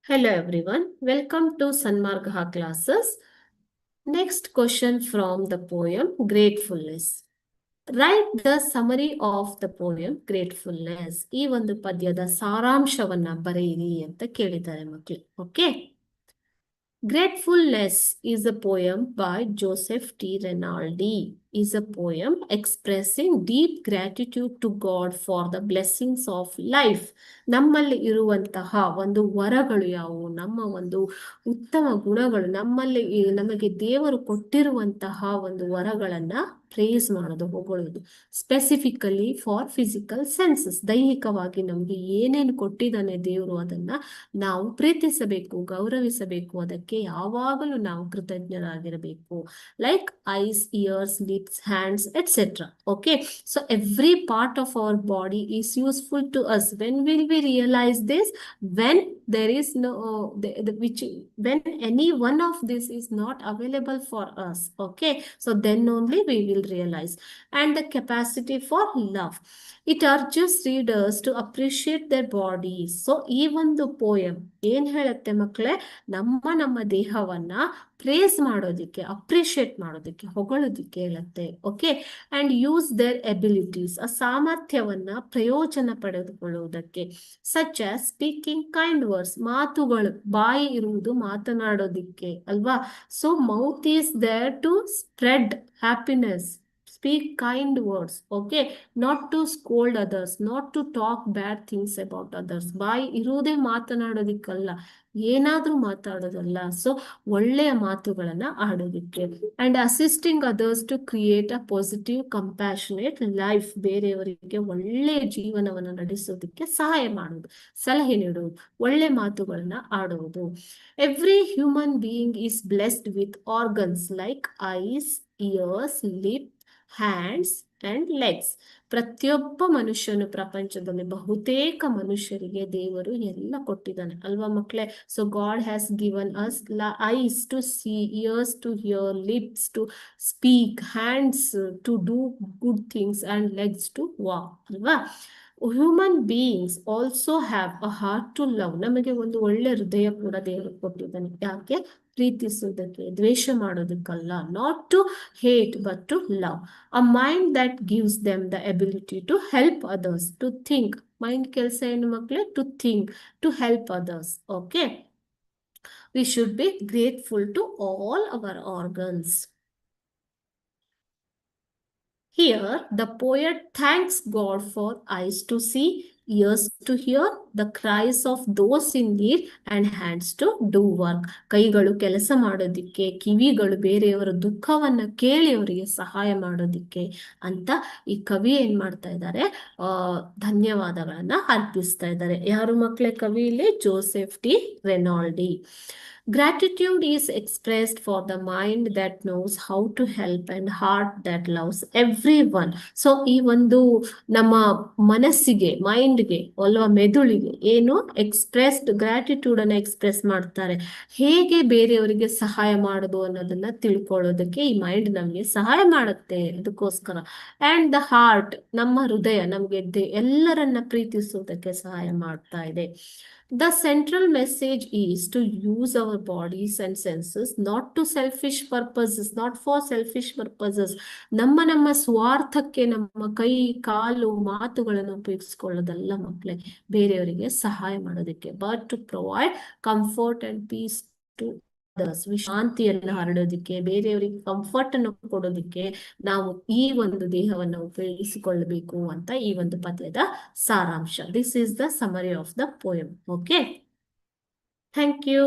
Hello everyone, welcome to Sanmargha classes. Next question from the poem Gratefulness. Write the summary of the poem Gratefulness. ಈ ಒಂದು ಪದ್ಯದ ಸಾರಾಂಶವನ್ನ ಬರೆಯಿರಿ ಅಂತ ಕೇಳಿದ್ದಾರೆ ಮಕ್ಕಳು. Okay. Gratefulness is a poem by Joseph T. Rinaldi. Is a poem expressing deep gratitude to God for the blessings of life. ನಮ್ಮಲ್ಲಿ ಇರುವಂತಹ ಒಂದು ವರಗಳು ಯಾವುವು, ನಮ್ಮ ಒಂದು ಉತ್ತಮ ಗುಣಗಳು, ನಮಗೆ ದೇವರು ಕೊಟ್ಟಿರುವಂತಹ ಒಂದು ವರಗಳನ್ನ ಪ್ರೇಸ್ ಮಾಡೋದು, ಹೊಗಳೋದು. ಸ್ಪೆಸಿಫಿಕಲಿ ಫಾರ್ ಫಿಸಿಕಲ್ ಸೆನ್ಸಸ್, ದೈಹಿಕವಾಗಿ ನಮ್ಗೆ ಏನೇನು ಕೊಟ್ಟಿದ್ದಾನೆ ದೇವರು ಅದನ್ನ ನಾವು ಪ್ರೀತಿಸಬೇಕು, ಗೌರವಿಸಬೇಕು. ಅದಕ್ಕೆ ಯಾವಾಗಲೂ ನಾವು ಕೃತಜ್ಞರಾಗಿರಬೇಕು. Like eyes, ears, lips, hands, etcetera. Okay, so every part of our body is useful to us. When will we realise this? When there is no when any one of this is not available for us. Okay, so then only we will realize. And the capacity for love, it urges readers to appreciate their bodies. So even the poem ಏನ್ ಹೇಳುತ್ತೆ ಮಕ್ಕಳೇ, ನಮ್ಮ ದೇಹವನ್ನ praise ಮಾಡೋದಿಕ್ಕೆ, appreciate ಮಾಡೋದಿಕ್ಕೆ, ಹೊಗಳೋದಿಕ್ಕೆ ಹೇಳುತ್ತೆ. Okay, and use their abilities, ಆ ಸಾಮರ್ಥ್ಯವನ್ನ ಪ್ರಯೋಜನ ಪಡೆದುಕೊಳ್ಳುವುದಕ್ಕೆ. Such as speaking kind words, ಮಾತುಗಳು, ಬಾಯಿ ಇರುವುದು ಮಾತನಾಡೋದಿಕ್ಕೆ ಅಲ್ವಾ. So mouth is there to spread happiness. Speak kind words, okay? Not to scold others, not to talk bad things about others. ಬಾಯಿ ಇರುವುದೇ ಮಾತನಾಡೋದಿಕ್ಕಲ್ಲ, ಏನಾದ್ರೂ ಮಾತಾಡೋದಲ್ಲ. ಸೊ ಒಳ್ಳೆಯ ಮಾತುಗಳನ್ನ ಆಡೋದಿಕ್ಕೆ. And assisting others to create a positive compassionate life, ಬೇರೆಯವರಿಗೆ ಒಳ್ಳೆಯ ಜೀವನವನ್ನು ನಡೆಸೋದಕ್ಕೆ ಸಹಾಯ ಮಾಡುವುದು, ಸಲಹೆ ನೀಡುವುದು, ಒಳ್ಳೆ ಮಾತುಗಳನ್ನ ಆಡುವುದು. Every human being is blessed with organs like eyes, years, lip, hands and legs. ಪ್ರತಿಯೊಬ್ಬ ಮನುಷ್ಯನು, ಪ್ರಪಂಚದಲ್ಲಿ ಬಹುತೇಕ ಮನುಷ್ಯರಿಗೆ ದೇವರು ಎಲ್ಲ ಕೊಟ್ಟಿದ್ದಾನೆ ಅಲ್ವಾ ಮಕ್ಕಳೇ. So God has given us eyes to see, ears to hear, lips to speak, hands to do good things and legs to walk ಅಲ್ವಾ. Human beings also have a heart to love. ನಮಗೆ ಒಂದು ಒಳ್ಳೆ ಹೃದಯ ಕೂಡ ದೇವರು ಕೊಟ್ಟಿದ್ದಾನೆ. ಯಾಕೆ? ಪ್ರೀತಿಸೋದಕ್ಕೆ, ದ್ವೇಷ ಮಾಡೋದಕ್ಕಲ್ಲ. Not to hate but to love. A mind that gives them the ability to help others, to think. Mind ಕೆಲಸ ಏನು ಮಕ್ಕಳೇ? To think, to help others. Okay, we should be grateful to all our organs. Here, the poet thanks God for eyes to see, ears to hear, the cries of those in need, and hands to do work. ಕೈಗಳು ಕೆಲಸ ಮಾಡೋದಿಕ್ಕೆ, ಕಿವಿಗಳು ಬೇರೆಯವರ ದುಃಖವನ್ನ ಕೇಳಿ ಅವರಿಗೆ ಸಹಾಯ ಮಾಡೋದಿಕ್ಕೆ ಅಂತ ಈ ಕವಿ ಏನ್ ಮಾಡ್ತಾ ಇದ್ದಾರೆ? ಧನ್ಯವಾದಗಳನ್ನ ಅರ್ಪಿಸ್ತಾ ಇದ್ದಾರೆ. ಯಾರು ಮಕ್ಕಳೇ ಕವಿಯಲ್ಲಿ? Joseph T Renaldi. Gratitude is expressed for the mind that knows how to help and heart that loves everyone. So ಈ ಒಂದು ನಮ್ಮ ಮನಸ್ಸಿಗೆ, ಮೈಂಡ್ಗೆ ಅಲ್ವಾ, ಮೆದುಳಿಗೆ ಏನು ಗ್ರಾಟಿಟ್ಯೂಡ್ ಅನ್ನ ಎಕ್ಸ್ಪ್ರೆಸ್ ಮಾಡ್ತಾರೆ. ಹೇಗೆ ಬೇರೆಯವರಿಗೆ ಸಹಾಯ ಮಾಡೋದು ಅನ್ನೋದನ್ನ ತಿಳ್ಕೊಳ್ಳೋದಕ್ಕೆ ಈ ಮೈಂಡ್ ನಮ್ಗೆ ಸಹಾಯ ಮಾಡುತ್ತೆ. ಅದಕ್ಕೋಸ್ಕರ. ಅಂಡ್ ದ ಹಾರ್ಟ್, ನಮ್ಮ ಹೃದಯ ನಮ್ಗೆ ಎಲ್ಲರನ್ನ ಪ್ರೀತಿಸೋದಕ್ಕೆ ಸಹಾಯ ಮಾಡ್ತಾ ಇದೆ. The central message is to use our bodies and senses not to selfish purposes, not for selfish purposes. ನಮ್ಮ ಸ್ವಾರ್ಥಕ್ಕೆ ನಮ್ಮ ಕೈ, ಕಾಲು, ಮಾತುಗಳನ್ನು ಉಪಯೋಗಿಸ್ಕೊಳ್ಳೋದಲ್ಲ ಮಕ್ಕಳೇ, ಬೇರೆಯವರಿಗೆ ಸಹಾಯ ಮಾಡೋದಕ್ಕೆ. But to provide comfort and peace to others, ಶಾಂತಿಯನ್ನು ಹರಡೋದಿಕ್ಕೆ, ಬೇರೆಯವರಿಗೆ ಕಂಫರ್ಟ್ ಅನ್ನು ಕೊಡೋದಿಕ್ಕೆ ನಾವು ಈ ಒಂದು ದೇಹವನ್ನು ಉಪಯೋಗಿಸಿಕೊಳ್ಳಬೇಕು ಅಂತ ಈ ಒಂದು ಪದ್ಯದ ಸಾರಾಂಶ. This is the summary of the poem. Okay, thank you.